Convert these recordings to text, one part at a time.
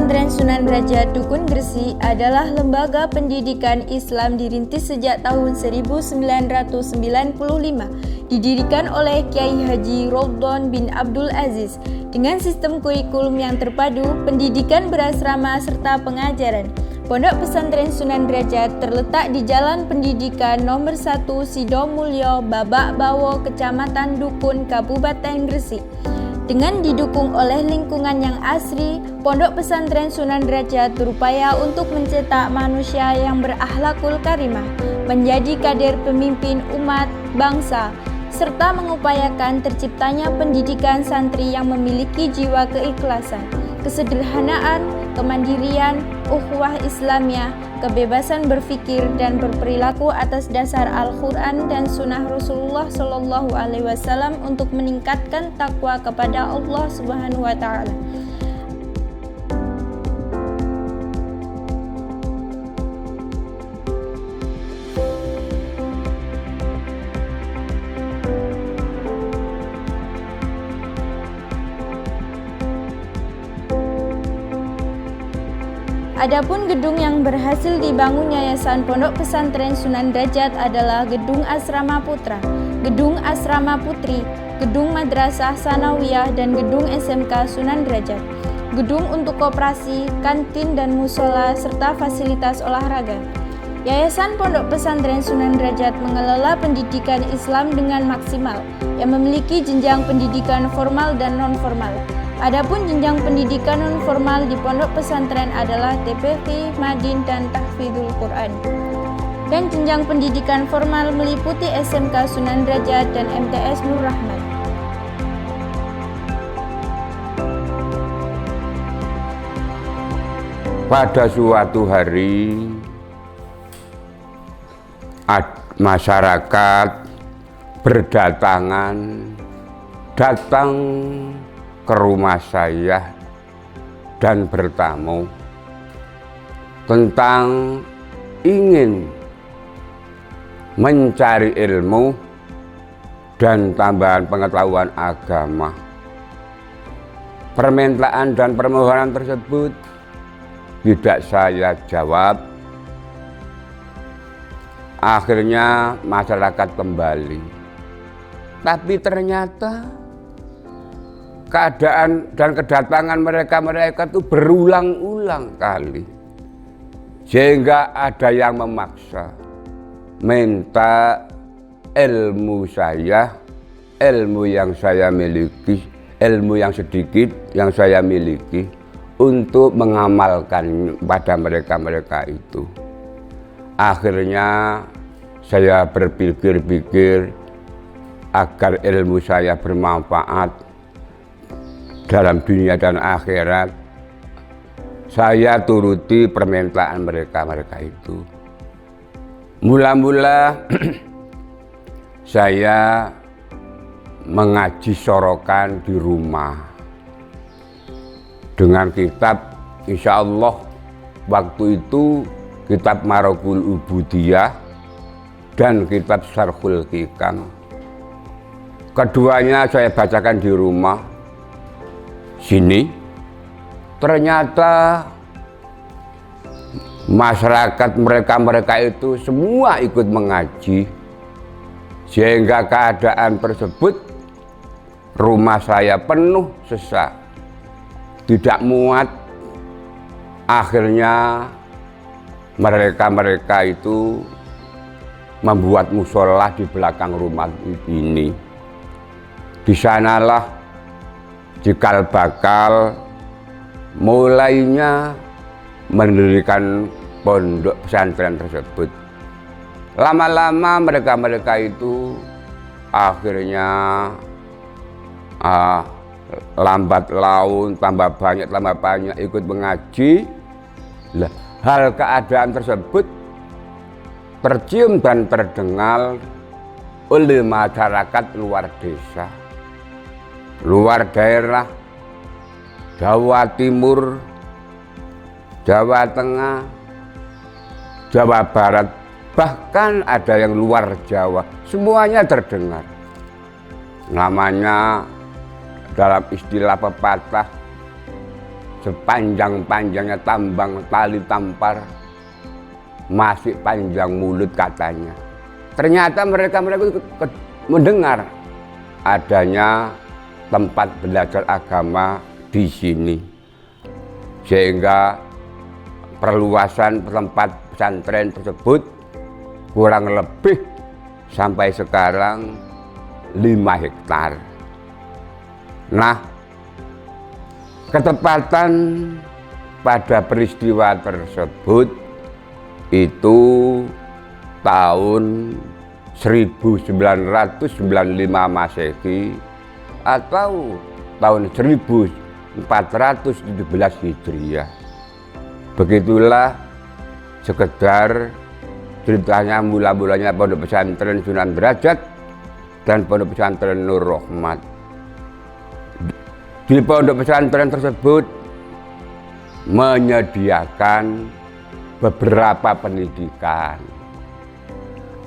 Pesantren Sunan Derajat Dukun Gresik adalah lembaga pendidikan Islam dirintis sejak tahun 1995, didirikan oleh Kiai Haji Roldon bin Abdul Aziz dengan sistem kurikulum yang terpadu, pendidikan berasrama serta pengajaran. Pondok Pesantren Sunan Derajat terletak di Jalan Pendidikan Nomor 1 Sidomulyo, Babak Bawo, Kecamatan Dukun, Kabupaten Gresik. Dengan didukung oleh lingkungan yang asri, Pondok Pesantren Sunan Derajat berupaya untuk mencetak manusia yang berakhlakul karimah, menjadi kader pemimpin umat, bangsa, serta mengupayakan terciptanya pendidikan santri yang memiliki jiwa keikhlasan, kesederhanaan, kemandirian, ukhuwah Islamiyah, kebebasan berpikir dan berperilaku atas dasar Al-Quran dan Sunnah Rasulullah SAW untuk meningkatkan takwa kepada Allah Subhanahu wa Ta'ala. Adapun gedung yang berhasil dibangun Yayasan Pondok Pesantren Sunan Derajat adalah Gedung Asrama Putra, Gedung Asrama Putri, Gedung Madrasah Sanawiyah, dan Gedung SMK Sunan Derajat, gedung untuk koperasi, kantin dan musola, serta fasilitas olahraga. Yayasan Pondok Pesantren Sunan Derajat mengelola pendidikan Islam dengan maksimal, yang memiliki jenjang pendidikan formal dan non-formal. Adapun jenjang pendidikan non-formal di pondok pesantren adalah TPQ, Madin, dan Tahfidzul Quran. Dan jenjang pendidikan formal meliputi SMK Sunan Derajat dan MTS Nur Rahmat. Pada suatu hari, masyarakat berdatangan datang ke rumah saya dan bertamu tentang ingin mencari ilmu dan tambahan pengetahuan agama. Permintaan dan permohonan tersebut tidak saya jawab. Akhirnya masyarakat kembali, tapi ternyata keadaan dan kedatangan mereka itu berulang-ulang kali, sehingga ada yang memaksa minta ilmu saya, ilmu yang saya miliki, ilmu yang sedikit yang saya miliki, untuk mengamalkan pada mereka itu. Akhirnya saya berpikir-pikir agar ilmu saya bermanfaat dalam dunia dan akhirat, saya turuti permintaan mereka itu. Mula-mula saya mengaji sorokan di rumah dengan kitab, insya Allah waktu itu kitab Marokul Ubudiyah dan kitab Syarhul Hikam. Keduanya saya bacakan di rumah. Sini ternyata masyarakat mereka itu semua ikut mengaji, sehingga keadaan tersebut rumah saya penuh sesak, tidak muat. Akhirnya mereka itu membuat musola di belakang rumah ini. Di sanalah cikal bakal mulainya mendirikan pondok pesantren tersebut. Lama-lama mereka itu akhirnya lambat laun tambah banyak ikut mengaji. Hal keadaan tersebut tercium dan terdengar oleh masyarakat luar desa, luar daerah, Jawa Timur, Jawa Tengah, Jawa Barat, bahkan ada yang luar Jawa, semuanya terdengar. Namanya dalam istilah pepatah, sepanjang-panjangnya tambang tali tampar, masih panjang mulut katanya. Ternyata mereka itu mendengar adanya tempat belajar agama di sini, sehingga perluasan tempat pesantren tersebut kurang lebih sampai sekarang 5 hektar. Nah, ketepatan pada peristiwa tersebut itu tahun 1995 Masehi atau tahun 1417 Hijriah. Begitulah sekedar ceritanya mula-mulanya Pondok Pesantren Sunan Derajat dan Pondok Pesantren Nur Rahmat. Di pondok pesantren tersebut menyediakan beberapa pendidikan.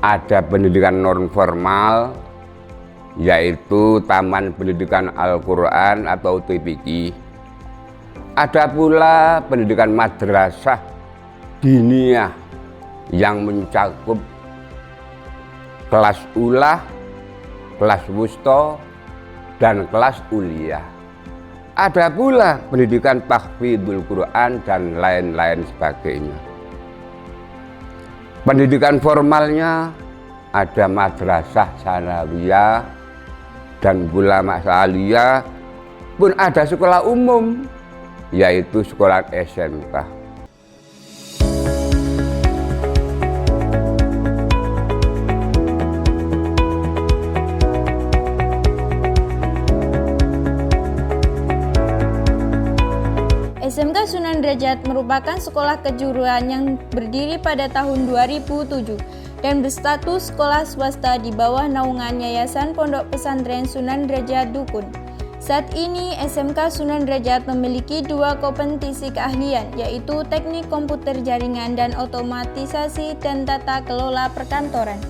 Ada pendidikan non formal, yaitu Taman Pendidikan Al-Quran atau TPQ. Ada pula pendidikan madrasah diniyah yang mencakup kelas ulah, kelas wusta, dan kelas uliah. Ada pula pendidikan tahfidzul Quran dan lain-lain sebagainya. Pendidikan formalnya ada madrasah sanawiyah dan ulama saliyah, pun ada sekolah umum, yaitu sekolah SMK. SMK Sunan Derajat merupakan sekolah kejuruan yang berdiri pada tahun 2007 dan berstatus sekolah swasta di bawah naungan Yayasan Pondok Pesantren Sunan Derajat Dukun. Saat ini SMK Sunan Derajat memiliki 2 kompetensi keahlian, yaitu teknik komputer jaringan dan otomatisasi dan tata kelola perkantoran.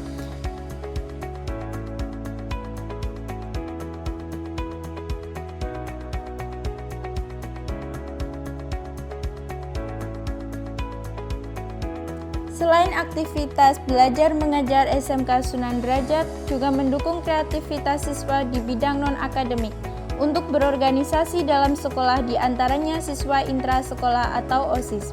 Selain aktivitas belajar mengajar, SMK Sunan Derajat juga mendukung kreativitas siswa di bidang non-akademik untuk berorganisasi dalam sekolah, diantaranya siswa intrasekolah atau OSIS.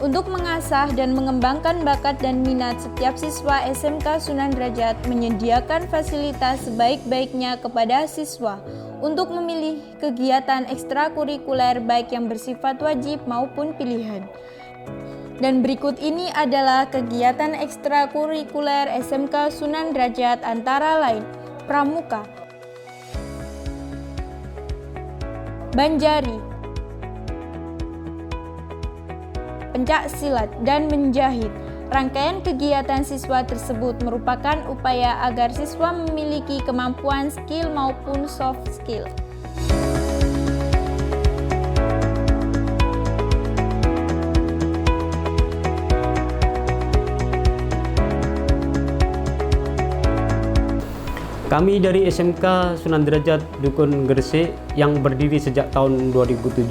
Untuk mengasah dan mengembangkan bakat dan minat setiap siswa, SMK Sunan Derajat menyediakan fasilitas sebaik-baiknya kepada siswa untuk memilih kegiatan ekstrakurikuler baik yang bersifat wajib maupun pilihan. Dan berikut ini adalah kegiatan ekstrakurikuler SMK Sunan Derajat antara lain Pramuka, Banjari, Pencak Silat, dan Menjahit. Rangkaian kegiatan siswa tersebut merupakan upaya agar siswa memiliki kemampuan skill maupun soft skill. Kami dari SMK Sunan Derajat Dukun Gresik yang berdiri sejak tahun 2007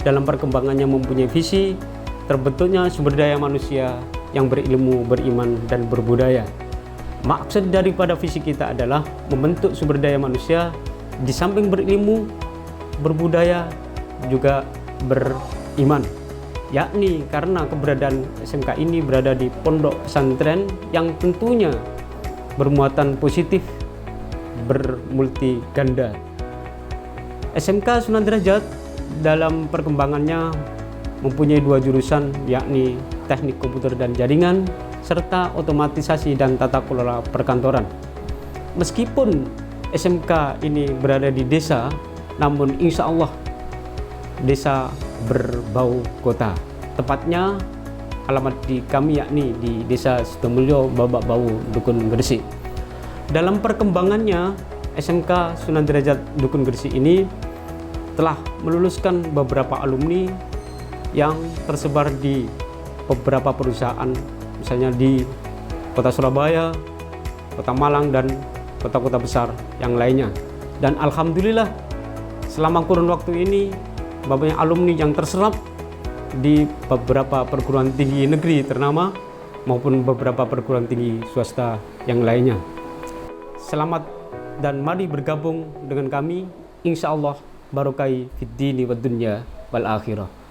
dalam perkembangannya mempunyai visi terbentuknya sumber daya manusia yang berilmu, beriman, dan berbudaya. Maksud daripada visi kita adalah membentuk sumber daya manusia di samping berilmu, berbudaya, juga beriman. Yakni karena keberadaan SMK ini berada di pondok pesantren yang tentunya bermuatan positif, bermulti ganda. SMK Sunan Derajat dalam perkembangannya mempunyai 2 jurusan, yakni teknik komputer dan jaringan serta otomatisasi dan tata kelola perkantoran. Meskipun SMK ini berada di desa, namun insya Allah desa berbau kota. Tepatnya alamat di kami yakni di Desa Sitomulyo, Babak Bau, Dukun Gresik. Dalam perkembangannya, SMK Sunan Derajat Dukun Gresik ini telah meluluskan beberapa alumni yang tersebar di beberapa perusahaan, misalnya di Kota Surabaya, Kota Malang, dan kota-kota besar yang lainnya. Dan alhamdulillah selama kurun waktu ini banyak alumni yang terserap di beberapa perguruan tinggi negeri ternama maupun beberapa perguruan tinggi swasta yang lainnya. Selamat dan mari bergabung dengan kami, insya Allah barokai fid dini wad dunya wal akhirah.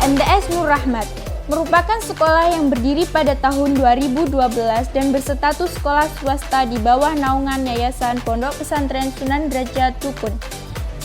MTS Nur Rahmat merupakan sekolah yang berdiri pada tahun 2012 dan berstatus sekolah swasta di bawah naungan Yayasan Pondok Pesantren Sunan Derajat Dukun.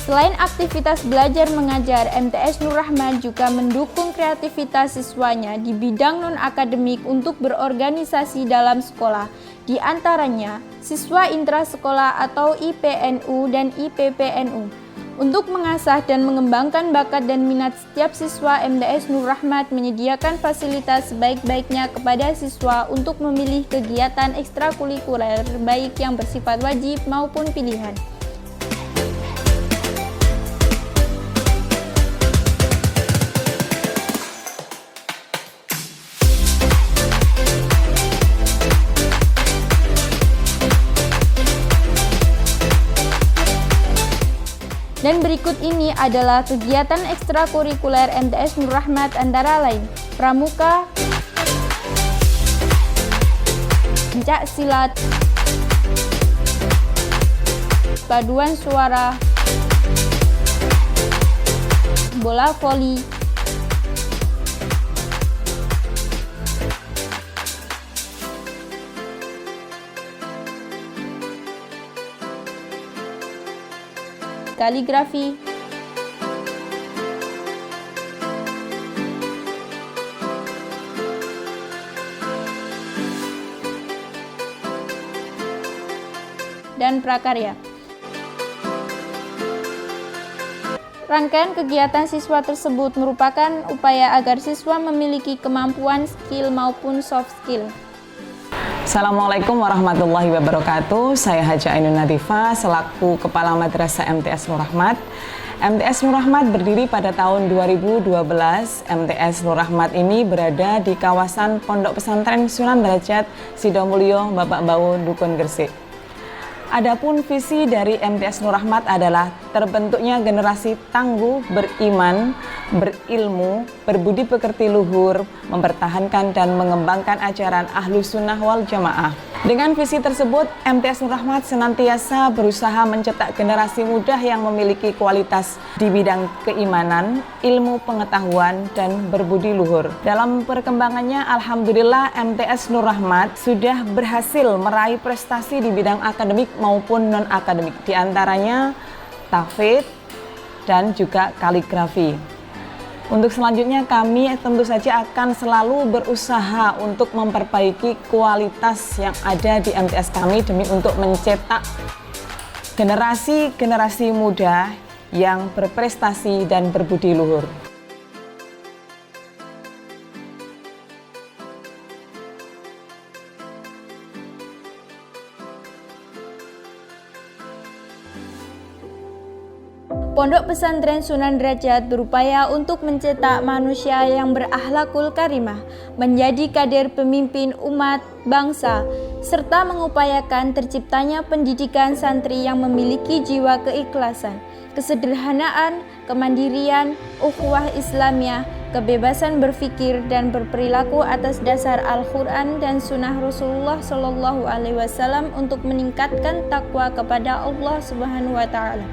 Selain aktivitas belajar mengajar, MTS Nur Rahmat juga mendukung kreativitas siswanya di bidang non-akademik untuk berorganisasi dalam sekolah. Di antaranya, siswa intrasekolah atau IPNU dan IPPNU. Untuk mengasah dan mengembangkan bakat dan minat setiap siswa, MTS Nur Rahmat menyediakan fasilitas sebaik-baiknya kepada siswa untuk memilih kegiatan ekstrakurikuler baik yang bersifat wajib maupun pilihan. Dan berikut ini adalah kegiatan ekstrakurikuler MTS Nur Rahmat antara lain pramuka, pencak silat, paduan suara, bola voli, kaligrafi, dan prakarya. Rangkaian kegiatan siswa tersebut merupakan upaya agar siswa memiliki kemampuan skill maupun soft skill. Assalamualaikum warahmatullahi wabarakatuh. Saya Haja Ainun Natifah selaku Kepala Madrasah MTS Nur Rahmat. MTS Nur Rahmat berdiri pada tahun 2012. MTS Nur Rahmat ini berada di kawasan Pondok Pesantren Sunan Derajat Sidomulyo, Bapak Bau, Dukun Gresik. Adapun visi dari MTS Nur Rahmat adalah terbentuknya generasi tangguh, beriman, berilmu, berbudi pekerti luhur, mempertahankan dan mengembangkan ajaran Ahlus Sunnah wal Jamaah. Dengan visi tersebut, MTS Nur Rahmat senantiasa berusaha mencetak generasi muda yang memiliki kualitas di bidang keimanan, ilmu pengetahuan, dan berbudi luhur. Dalam perkembangannya, alhamdulillah MTS Nur Rahmat sudah berhasil meraih prestasi di bidang akademik maupun non-akademik, di antaranya tahfidz dan juga kaligrafi. Untuk selanjutnya kami tentu saja akan selalu berusaha untuk memperbaiki kualitas yang ada di MTS kami demi untuk mencetak generasi-generasi muda yang berprestasi dan berbudi luhur. Pondok Pesantren Sunan Derajat berupaya untuk mencetak manusia yang berakhlakul karimah, menjadi kader pemimpin umat bangsa, serta mengupayakan terciptanya pendidikan santri yang memiliki jiwa keikhlasan, kesederhanaan, kemandirian, ukhuwah Islamiyah, kebebasan berpikir dan berperilaku atas dasar Al-Quran dan Sunnah Rasulullah SAW untuk meningkatkan takwa kepada Allah Subhanahu wa Ta'ala.